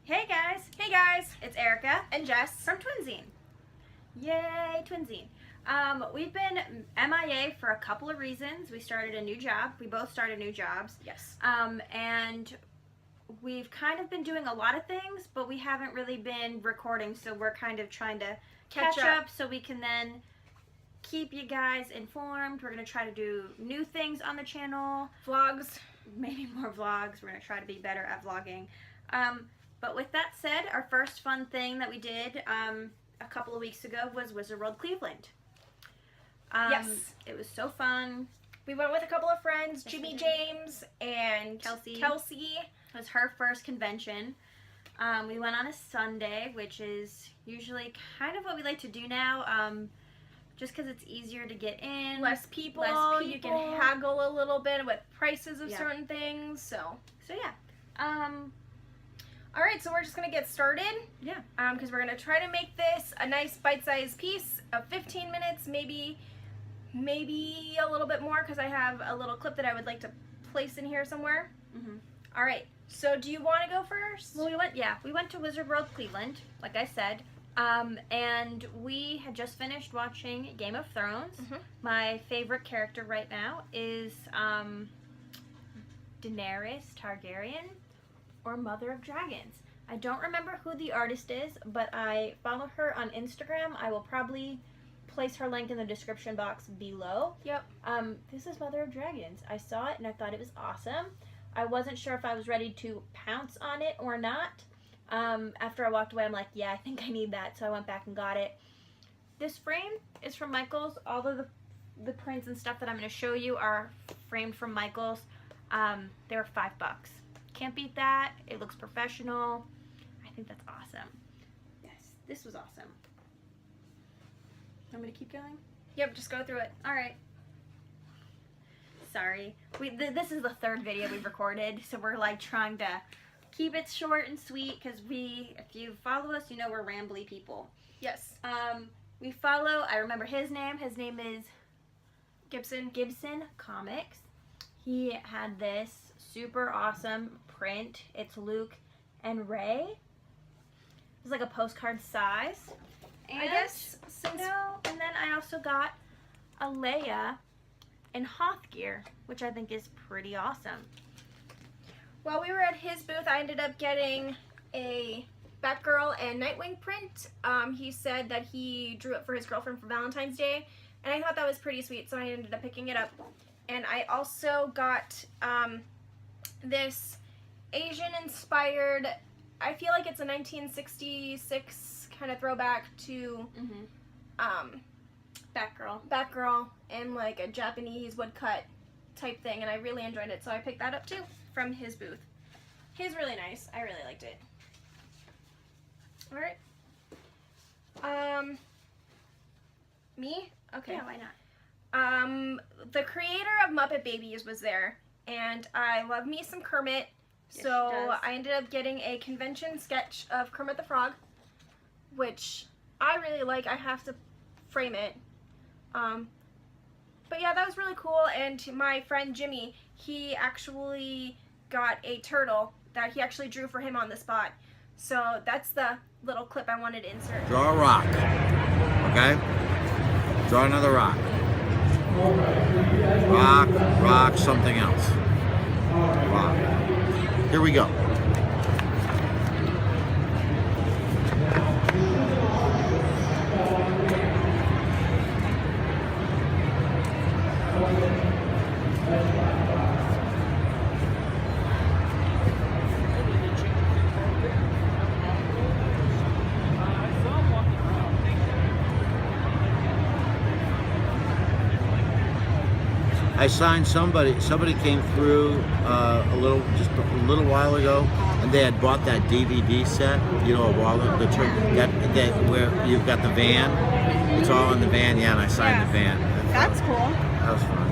Hey guys, it's Erica and Jess from Twinzine. Yay, Twinzine. We've been MIA for a couple of reasons. We started a new job. We both started new jobs. Yes. And we've kind of been doing a lot of things, but we haven't really been recording, so we're kind of trying to catch up so we can then keep you guys informed. We're going to try to do new things on the channel. Vlogs. Maybe more vlogs. We're going to try to be better at vlogging. But with that said, our first fun thing that we did a couple of weeks ago was Wizard World Cleveland. Yes. It was so fun. We went with a couple of friends, Jimmy James and Kelsey. It was her first convention. We went on a Sunday, which is usually kind of what we like to do now, just because it's easier to get in. Less people. You can haggle a little bit with prices of certain things. So yeah. All right, so we're just going to get started. Yeah. Because we're going to try to make this a nice bite-sized piece of 15 minutes, maybe a little bit more, because I have a little clip that I would like to place in here somewhere. Mm-hmm. All right, so do you want to go first? Well, we went to Wizard World Cleveland, like I said, and we had just finished watching Game of Thrones. Mm-hmm. My favorite character right now is Daenerys Targaryen, or Mother of Dragons. I don't remember who the artist is, but I follow her on Instagram. I will probably place her link in the description box below. Yep. This is Mother of Dragons. I saw it and I thought it was awesome. I wasn't sure if I was ready to pounce on it or not. After I walked away, I'm like, yeah, I think I need that. So I went back and got it. This frame is from Michaels. All of the prints and stuff that I'm going to show you are framed from Michaels. They were $5. Can't beat that. It looks professional. I think that's awesome. Yes, this was awesome. I'm going to keep going? Yep, just go through it. All right. Sorry. This is the third video we've recorded, so we're like trying to keep it short and sweet because if you follow us, you know we're rambly people. Yes. We follow, I remember his name. His name is Gibson Comics. He had this super awesome print. It's Luke and Ray. It's like a postcard size. And I guess and then I also got a Leia in Hoth gear, which I think is pretty awesome. While we were at his booth, I ended up getting a Batgirl and Nightwing print. He said that he drew it for his girlfriend for Valentine's Day, and I thought that was pretty sweet, so I ended up picking it up. And I also got this Asian-inspired, I feel like it's a 1966 kind of throwback to Batgirl and like a Japanese woodcut type thing, and I really enjoyed it, so I picked that up too from his booth. He's really nice. I really liked it. All right. Me? Okay. Yeah, why not? The creator of Muppet Babies was there, and I love me some Kermit, so I ended up getting a convention sketch of Kermit the Frog, which I really like. I have to frame it. But yeah, that was really cool, and my friend Jimmy, he actually got a turtle that he actually drew for him on the spot. So that's the little clip I wanted to insert. Draw a rock, okay? Draw another rock. Rock, something else. Rock. Here we go. I signed somebody came through just a little while ago, and they had bought that DVD set, you know, of all of the that where you've got the van. It's all in the van, yeah, and I signed the van. That's cool. That was fun.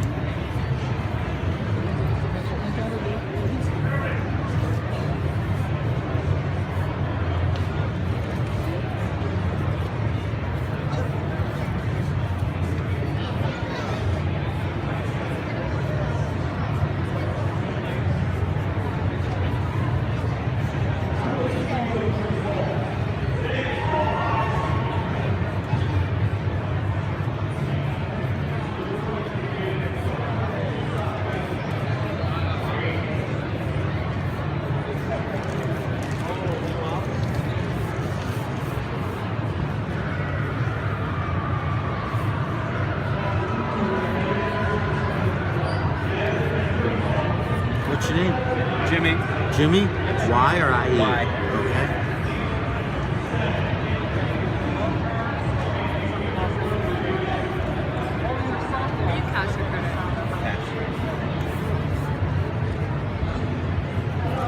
Jimmy? Y or I-E? Y. Okay. Are you cash or credit?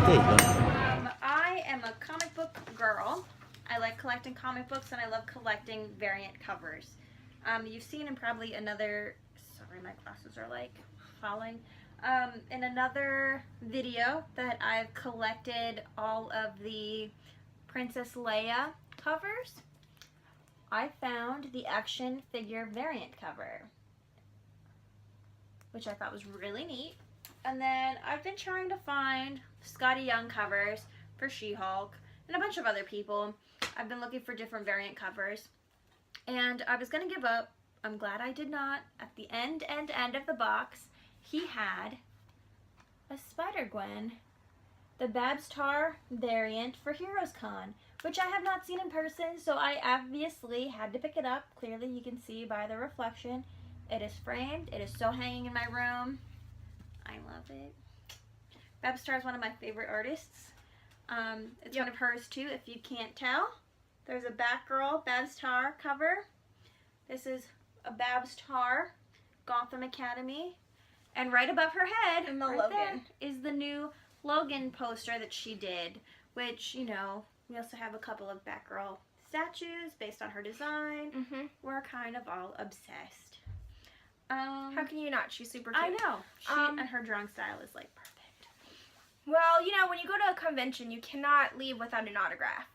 There you go. I am a comic book girl. I like collecting comic books and I love collecting variant covers. You've seen in probably another, sorry my glasses are like falling, in another video that I've collected all of the Princess Leia covers. I found the action figure variant cover, which I thought was really neat. And then I've been trying to find Scotty Young covers for She-Hulk and a bunch of other people. I've been looking for different variant covers. And I was going to give up. I'm glad I did not. At the end of the box, he had a Spider-Gwen, the Babs Tarr variant for Heroes Con, which I have not seen in person, so I obviously had to pick it up. Clearly you can see by the reflection. It is framed. It is still hanging in my room. I love it. Babs Tarr is one of my favorite artists. It's one of hers too, if you can't tell. There's a Batgirl Babs Tarr cover. This is a Babs Tarr Gotham Academy. And right above her head, And the right Logan. there, is the new Logan poster that she did. Which, you know, we also have a couple of Batgirl statues based on her design. Mm-hmm. We're kind of all obsessed. How can you not? She's super cute. I know. She Um, and her drawing style is like perfect. Well, you know, when you go to a convention, you cannot leave without an autograph.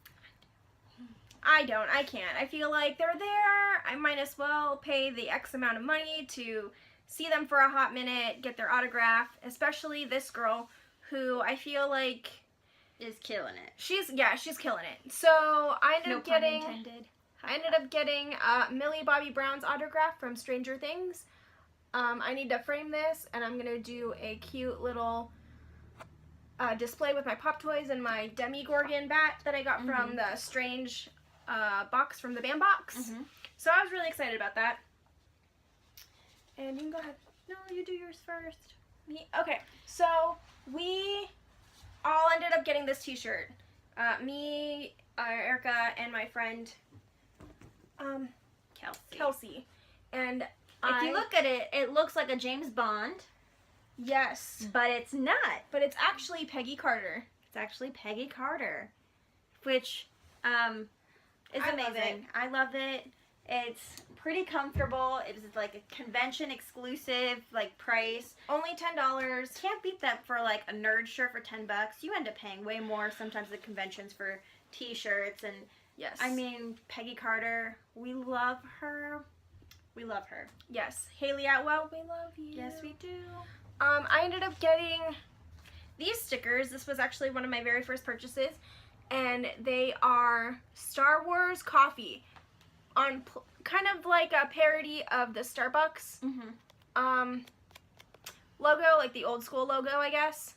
I don't. I can't. I feel like they're there. I might as well pay the X amount of money to see them for a hot minute, get their autograph, especially this girl who I feel like Is killing it. she's killing it. So I ended No up pun getting intended. Millie Bobby Brown's autograph from Stranger Things. I need to frame this, and I'm gonna do a cute little display with my Pop Toys and my Demigorgon bat that I got from the Strange box from the Bam box. So I was really excited about that. And you can go ahead. No, you do yours first. Okay, so we all ended up getting this t-shirt. Me, Erica, and my friend Kelsey. And If you look at it, it looks like a James Bond, yes, but it's not. but it's actually Peggy Carter. It's actually Peggy Carter, which is I love amazing. I love it. It's pretty comfortable. It was like a convention exclusive like price. Only $10. Can't beat that for like a nerd shirt for $10. You end up paying way more sometimes at conventions for t-shirts and Yes. I mean Peggy Carter. We love her. We love her. yes. Haley Atwell, we love you. Yes, we do. I ended up getting these stickers. This was actually one of my very first purchases, and they are Star Wars coffee on kind of like a parody of the Starbucks logo, like the old school logo, I guess.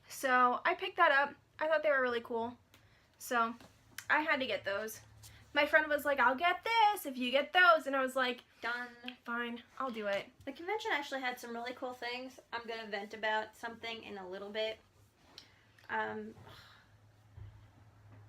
So I picked that up. I thought they were really cool. So I had to get those. My friend was like, I'll get this if you get those. And I was like, Done. fine, I'll do it. The convention actually had some really cool things. I'm going to vent about something in a little bit.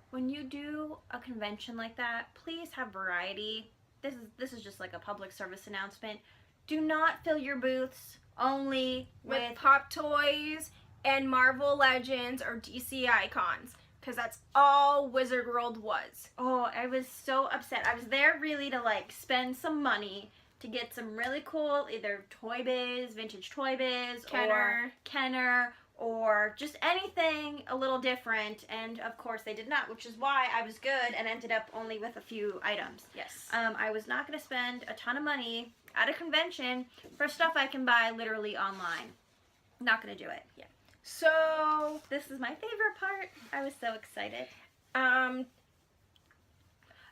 When you do a convention like that, please have variety. This is just like a public service announcement. Do not fill your booths only With Pop Toys and Marvel Legends or DC icons. Because that's all Wizard World was. Oh, I was so upset. I was there really to like spend some money to get some really cool either Toy Biz, Vintage Toy Biz, or Kenner, or just anything a little different. And of course they did not, which is why I was good and ended up only with a few items. Yes. I was not going to spend a ton of money at a convention for stuff I can buy literally online. Not going to do it. Yeah. So, This is my favorite part. I was so excited.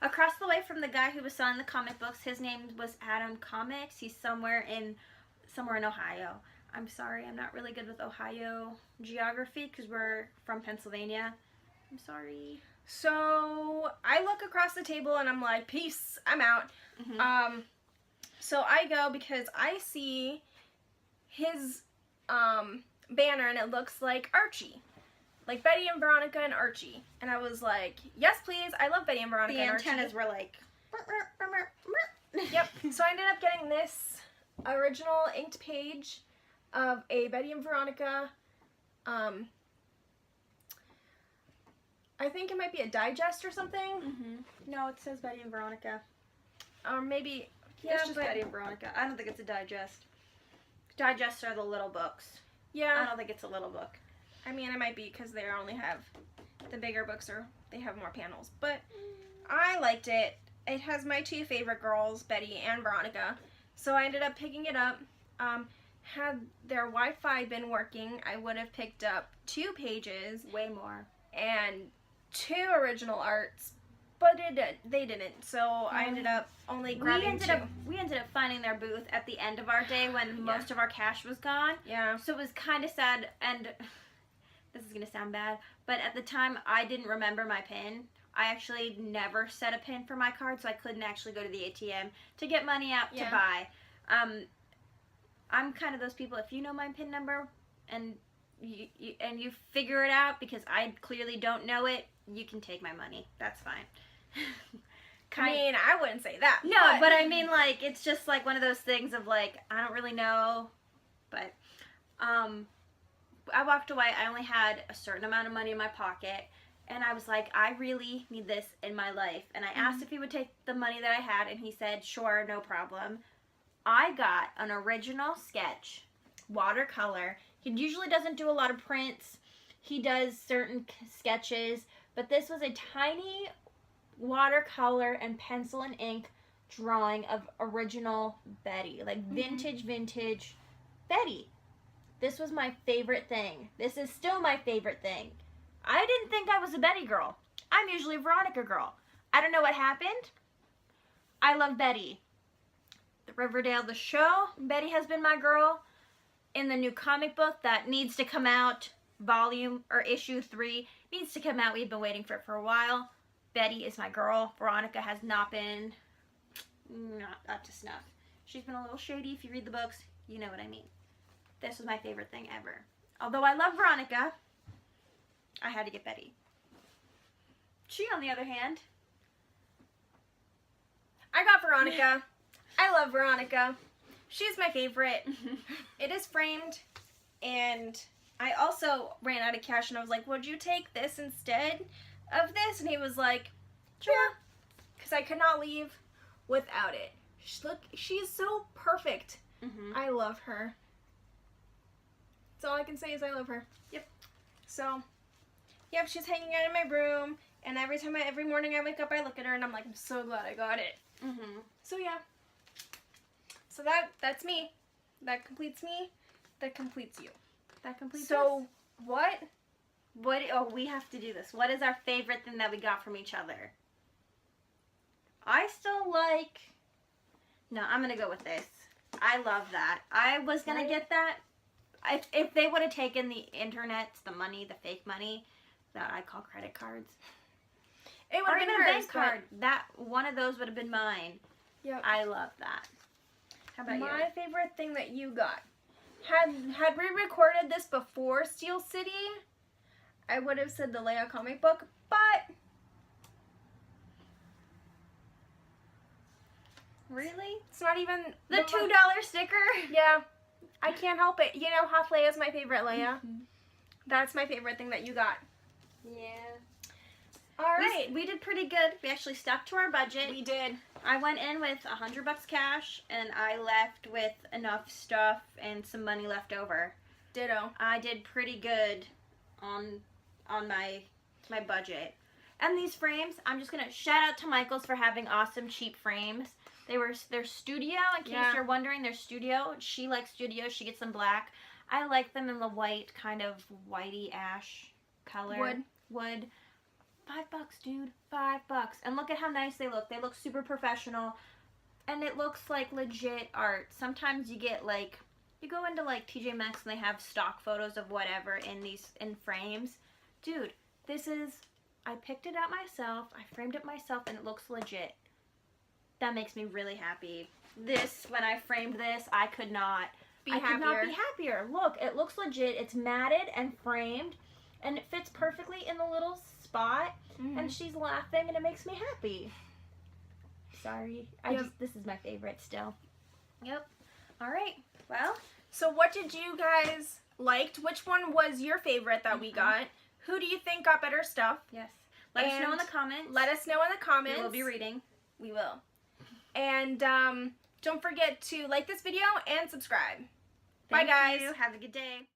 Across the way from the guy who was selling the comic books, his name was Adam Comics. He's somewhere in Ohio. I'm sorry, I'm not really good with Ohio geography because we're from Pennsylvania. I'm sorry. so I look across the table and I'm like, peace, I'm out. So I go because I see his banner and it looks like Archie. like Betty and Veronica and Archie. And I was like, yes, please. I love Betty and Veronica The and Archie. antennas were like... Yep. So I ended up getting this original inked page of a Betty and Veronica. I think it might be a digest or something. No, it says Betty and Veronica. Or maybe... It's just Betty and Veronica. I don't think it's a digest. Digests are the little books. Yeah. I don't think it's a little book. I mean, it might be because they only have the bigger books or they have more panels. But I liked it. It has my two favorite girls, Betty and Veronica. So I ended up picking it up. Had their Wi-Fi been working, I would have picked up 2 pages Way more. and 2 original arts. But they didn't. So I ended up only grabbing 2. We ended up finding their booth at the end of our day when most of our cash was gone. Yeah. So it was kind of sad, and this is going to sound bad, but at the time I didn't remember my PIN. I actually never set a PIN for my card, so I couldn't actually go to the ATM to get money out to buy. I'm kind of those people, if you know my PIN number and you figure it out because I clearly don't know it, you can take my money. That's fine. I mean, I wouldn't say that. No, but I mean, like, it's just like one of those things of like, I don't really know, but I walked away. I only had a certain amount of money in my pocket, and I was like, I really need this in my life. And I asked if he would take the money that I had, and he said, sure, no problem. I got an original sketch, watercolor. He usually doesn't do a lot of prints. He does certain sketches, but this was a tiny watercolor and pencil and ink drawing of original Betty, like vintage Betty. This was my favorite thing. This is still my favorite thing. I didn't think I was a Betty girl. I'm usually a Veronica girl. I don't know what happened. I love Betty. The Riverdale, the show, Betty has been my girl. In the new comic book that needs to come out, volume or issue 3 needs to come out. We've been waiting for it for a while. Betty is my girl. Veronica has not been up to snuff. She's been a little shady. If you read the books, you know what I mean. This was my favorite thing ever. Although I love Veronica, I had to get Betty. She, on the other hand, I got Veronica. I love Veronica. She's my favorite. It is framed, and I also ran out of cash, and I was like, would you take this instead of this? And he was like, sure. Because I could not leave without it. She's so perfect. I love her. That's all I can say is I love her. Yep. So, yep, she's hanging out in my room, and every morning I wake up, I look at her, and I'm like, I'm so glad I got it. So, yeah. So that's me. That completes me. That completes you. that completes So, us. what? Oh, we have to do this. What is our favorite thing that we got from each other? I still like... No, I'm going to go with this. I love that. I was going to get that. If they would have taken the internet, the money, the fake money, that I call credit cards. It would Or have even been a hers, bank card. That one of those would have been mine. Yep. I love that. How about My you? favorite thing that you got. Had we recorded this before Steel City, I would have said the Leia comic book, but Really? it's not even The $2 sticker? Yeah, I can't help it. You know, Half Leia's my favorite Leia. That's my favorite thing that you got. Yeah. All right. We did pretty good. We actually stuck to our budget. We did. I went in with $100 cash, and I left with enough stuff and some money left over. Ditto. I did pretty good on my budget. And these frames, I'm just gonna shout out to Michaels for having awesome cheap frames. Their studio, in case you're wondering, their studio. She likes studio. She gets them black. I like them in the white, kind of whitey ash color. Wood. $5, dude. $5. And look at how nice they look. They look super professional. And it looks like legit art. Sometimes you get like, you go into like TJ Maxx and they have stock photos of whatever in frames. Dude, I picked it out myself. I framed it myself and it looks legit. That makes me really happy. When I framed this, I could not be happier. Look, it looks legit. It's matted and framed. and it fits perfectly in the little spot, and she's laughing, and it makes me happy. Sorry. This is my favorite still. Yep. All right. Well, so what did you guys liked? Which one was your favorite that we got? Who do you think got better stuff? yes. Let us know in the comments. Let us know in the comments. We will be reading. We will. And don't forget to like this video and subscribe. Bye, guys. Have a good day.